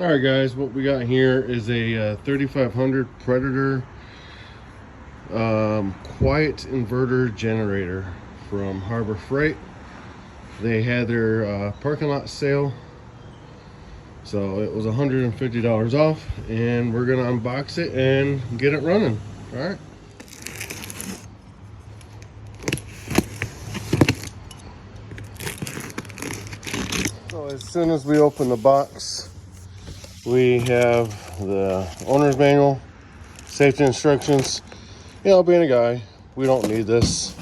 All right, guys, what we got here is a 3500 Predator quiet inverter generator from Harbor Freight. They had their parking lot sale, so it was $150 off, and we're gonna unbox it and get it running. All right. So as soon as we open the box, we have the owner's manual, safety instructions. You know, being a guy, we don't need this.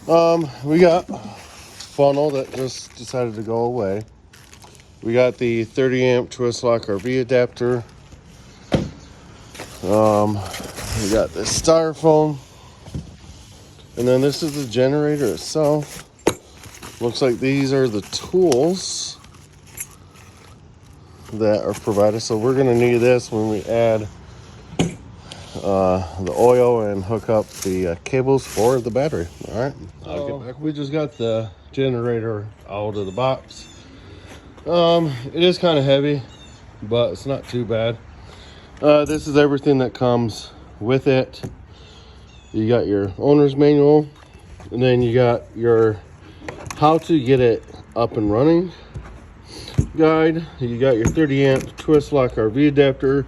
We got funnel that just decided to go away. We got the 30 amp twist lock RV adapter. We got this styrofoam, and then this is the generator itself. Looks like these are the tools that are provided. So we're gonna need this when we add the oil and hook up the cables for the battery. All right, I'll get back. We just got the generator out of the box. It is kind of heavy, but it's not too bad. This is everything that comes with it. You got your owner's manual, and then you got your how to get it up and running guide. You got your 30 amp twist lock RV adapter,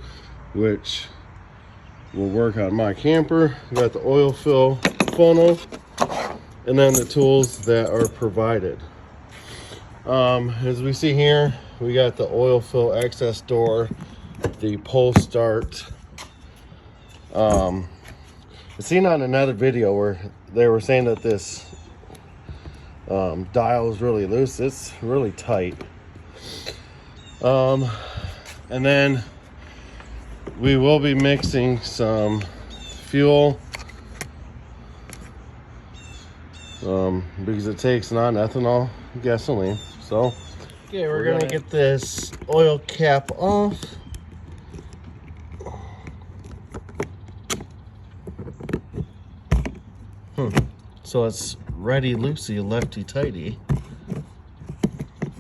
which will work on my camper. You got the oil fill funnel, and then the tools that are provided. As we see here, we got the oil fill access door, the pull start. I seen on another video where they were saying that this dial is really loose. It's really tight. And then we will be mixing some fuel because it takes non-ethanol gasoline. So okay, we're gonna get this oil cap off. So it's righty loosey, lefty tighty.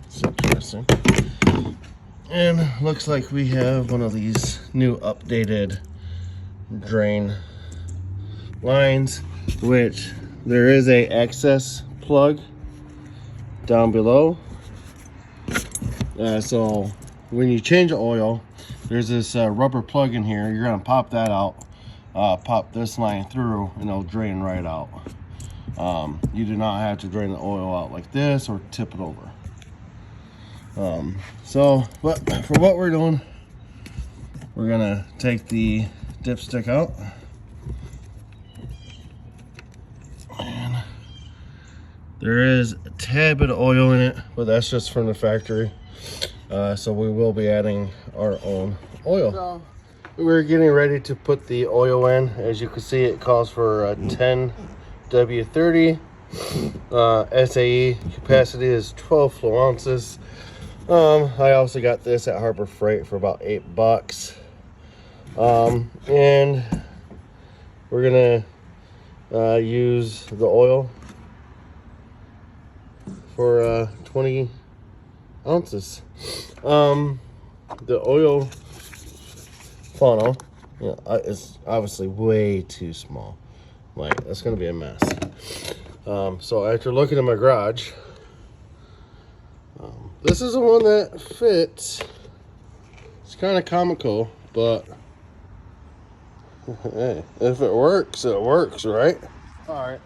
It's interesting. And looks like we have one of these new updated drain lines, which there is a access plug down below. So when you change the oil, there's this rubber plug in here. You're gonna pop that out, pop this line through, and it'll drain right out. You do not have to drain the oil out like this or tip it over. But for what we're doing, we're gonna take the dipstick out, and there is a tad bit of oil in it, but that's just from the factory. So we will be adding our own oil. So we're getting ready to put the oil in. As you can see, it calls for 10 W30. SAE capacity is 12 flow ounces. I also got this at Harbor Freight for about $8. And we're gonna use the oil for 20 ounces. The oil funnel, you know, is obviously way too small. Like, that's gonna be a mess. So after looking in my garage, this is the one that fits. It's kind of comical, but hey, if it works, it works, right? All right.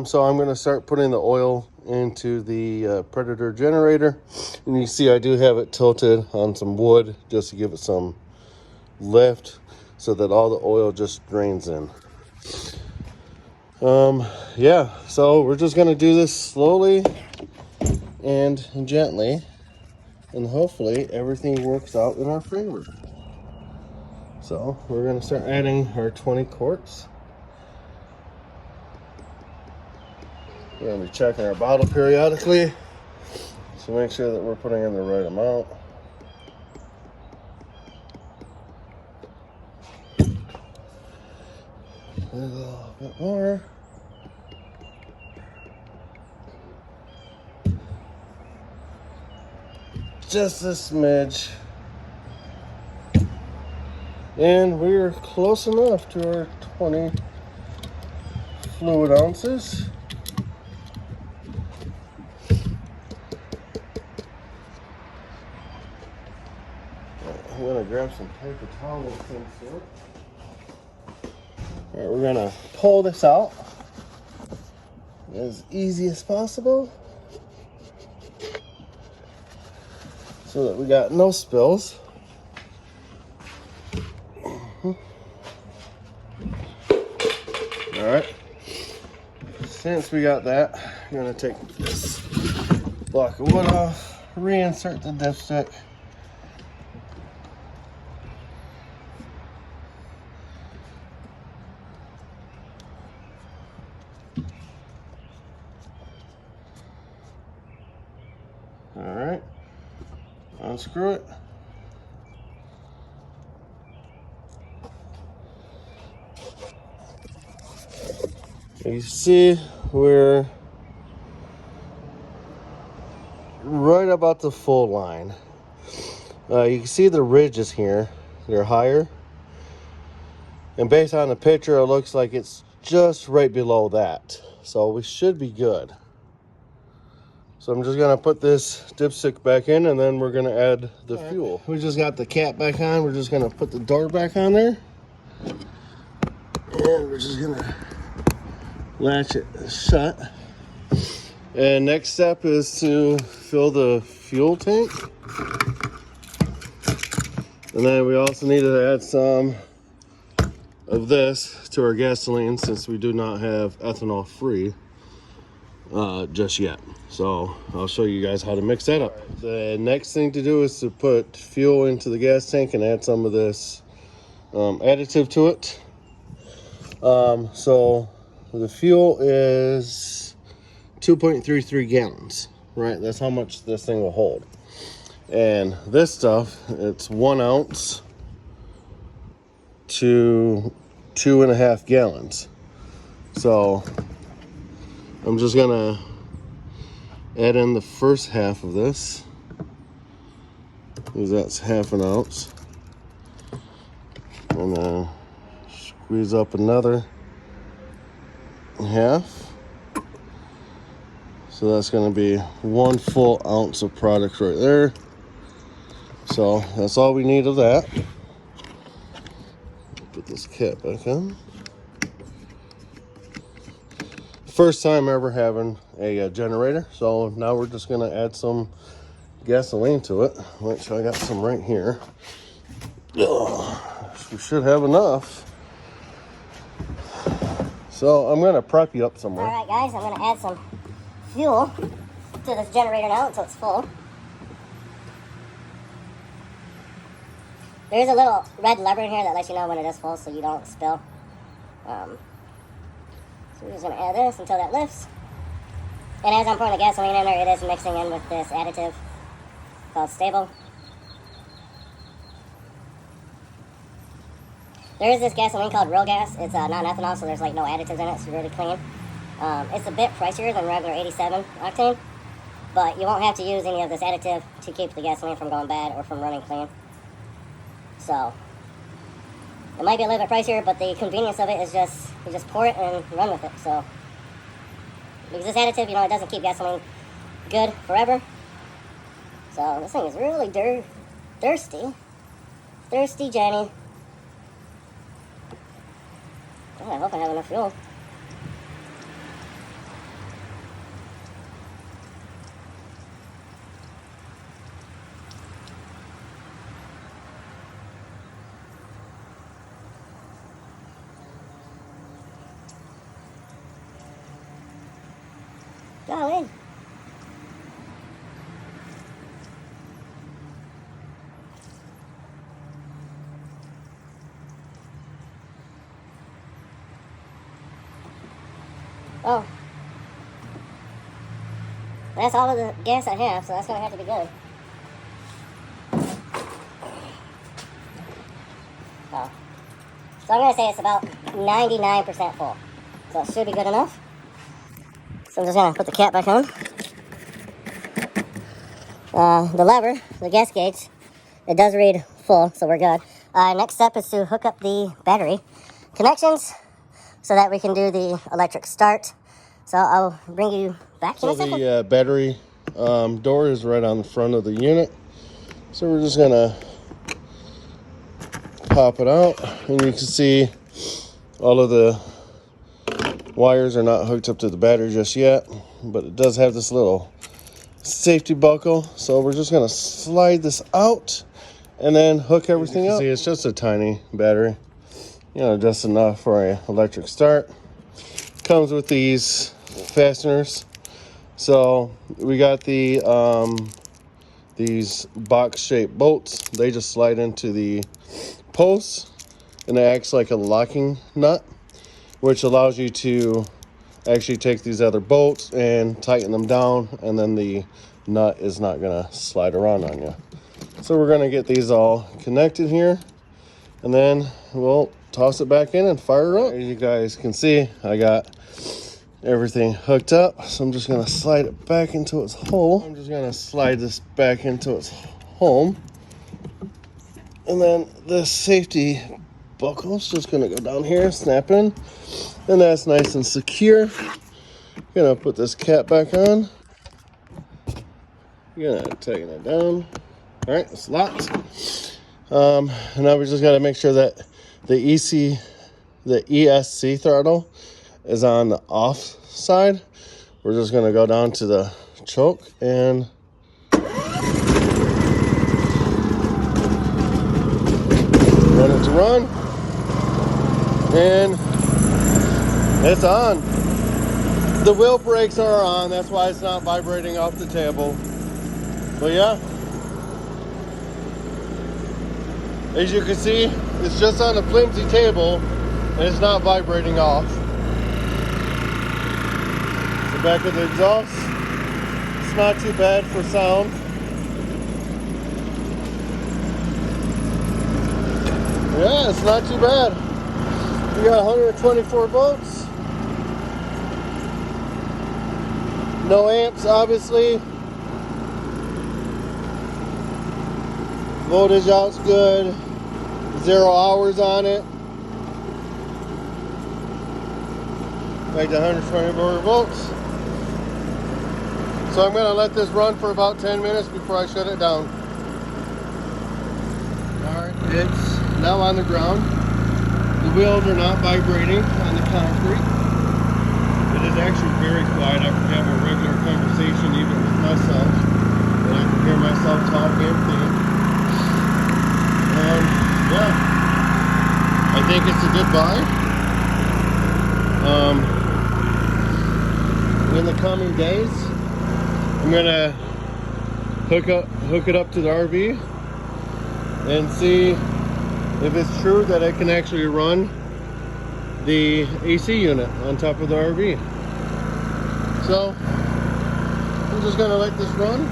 So I'm gonna start putting the oil into the Predator generator, and you see I do have it tilted on some wood just to give it some lift, so that all the oil just drains in. Yeah, so we're just gonna do this slowly and gently, and hopefully everything works out in our favor. So we're gonna start adding our 20 quarts. We're gonna be checking our bottle periodically to make sure that we're putting in the right amount. A little bit more. Just a smidge. And we're close enough to our 20 fluid ounces. I'm gonna grab some paper towels of some sort. All right, we're gonna pull this out as easy as possible so that we got no spills. All right, since we got that, I'm gonna take this block of wood off, reinsert the dipstick. All right, unscrew it. You see, we're right about the full line. You can see the ridges here, they're higher. And based on the picture, it looks like it's just right below that. So we should be good. So I'm just gonna put this dipstick back in and then we're gonna add the fuel. We just got the cap back on. We're just gonna put the door back on there. And we're just gonna latch it shut. And next step is to fill the fuel tank. And then we also need to add some of this to our gasoline since we do not have ethanol free just yet. So I'll show you guys how to mix that up. The next thing to do is to put fuel into the gas tank and add some of this additive to it. So the fuel is 2.33 gallons, right? That's how much this thing will hold. And this stuff, it's 1 ounce to 2.5 gallons. So I'm just gonna add in the first half of this, because that's 1/2 ounce. And then squeeze up another half. So that's gonna be 1 full ounce of product right there. So that's all we need of that. Put this cap back on. First time ever having a generator, so now we're just gonna add some gasoline to it, which I got some right here. We should have enough. So I'm gonna prep you up somewhere. All right, guys, I'm gonna add some fuel to this generator now until it's full. There's a little red lever in here that lets you know when it is full so you don't spill. So we're just going to add this until that lifts. And as I'm pouring the gasoline in there, it is mixing in with this additive called Stable. There is this gasoline called Real Gas. It's non-ethanol, so there's like no additives in it. It's really clean. It's a bit pricier than regular 87 octane, but you won't have to use any of this additive to keep the gasoline from going bad or from running clean. So it might be a little bit pricier, but the convenience of it is just, you just pour it and run with it. So because this additive, you know, it doesn't keep gasoline good forever. So this thing is really thirsty. Thirsty Jenny. Oh, I hope I have enough fuel. Golly. Oh. That's all of the gas I have, so that's going to have to be good. Oh. So I'm going to say it's about 99% full. So it should be good enough. So I'm just going to put the cap back on. The lever, the gas gauge, it does read full, so we're good. Next step is to hook up the battery connections so that we can do the electric start. So I'll bring you back in a second. The battery door is right on the front of the unit. So we're just gonna pop it out, and you can see all of the wires are not hooked up to the battery just yet, but it does have this little safety buckle. So we're just gonna slide this out and then hook everything up. See, it's just a tiny battery, you know, just enough for an electric start. Comes with these fasteners. So we got the these box-shaped bolts. They just slide into the posts, and it acts like a locking nut, which allows you to actually take these other bolts and tighten them down, and then the nut is not gonna slide around on you. So we're gonna get these all connected here, and then we'll toss it back in and fire it up. As you guys can see, I got everything hooked up, so I'm just gonna slide it back into its hole. I'm just gonna slide this back into its home, and then the safety buckle is just gonna go down here, snap in, and that's nice and secure. Gonna put this cap back on. Gonna tighten it down. All right, it's locked. And now we just gotta make sure that the ESC throttle is on the off side. We're just gonna go down to the choke and run it to run, and it's on. The wheel brakes are on, that's why it's not vibrating off the table. But yeah, as you can see, it's just on a flimsy table and it's not vibrating off. The back of the exhaust, it's not too bad for sound. Yeah, it's not too bad. We got 124 volts. No amps, obviously. Voltage out's good. 0 hours on it. Back to 124 volts. So I'm going to let this run for about 10 minutes before I shut it down. Alright, it's now on the ground. The wheels are not vibrating on the concrete. It is actually very quiet. I can have a regular conversation even with myself. And I can hear myself talking and think. And yeah, I think it's a good buy. In the coming days, I'm gonna hook it up to the RV and see if it's true that it can actually run the AC unit on top of the RV. So I'm just gonna let this run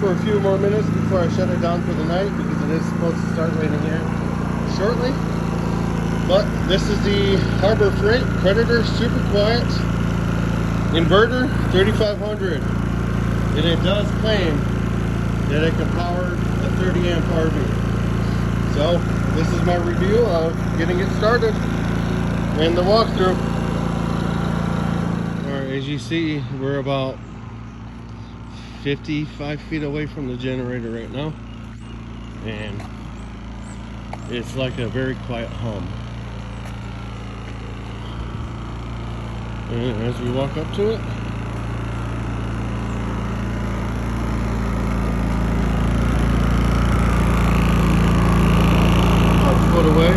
for a few more minutes before I shut it down for the night, because it is supposed to start raining here shortly. But this is the Harbor Freight Predator Super Quiet Inverter 3500, and it does claim that it can power a 30 amp RV. So this is my review of getting it started and the walkthrough. Alright, as you see, we're about 55 feet away from the generator right now, and it's like a very quiet hum. And as we walk up to it, about a foot away,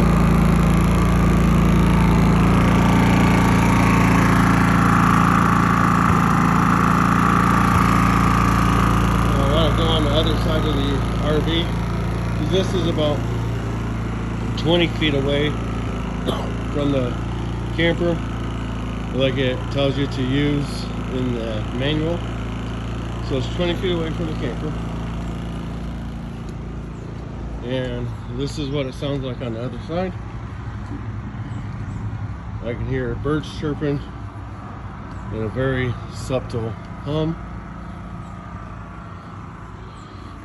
I want to go on the other side of the RV, because this is about 20 feet away from the camper, like it tells you to use in the manual. So it's 20 feet away from the camper, and this is what it sounds like on the other side. I can hear birds chirping and a very subtle hum.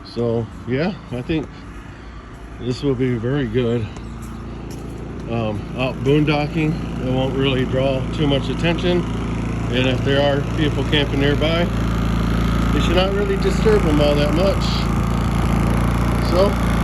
So yeah, I think this will be very good out boondocking. It won't really draw too much attention, and if there are people camping nearby, you should not really disturb them all that much. So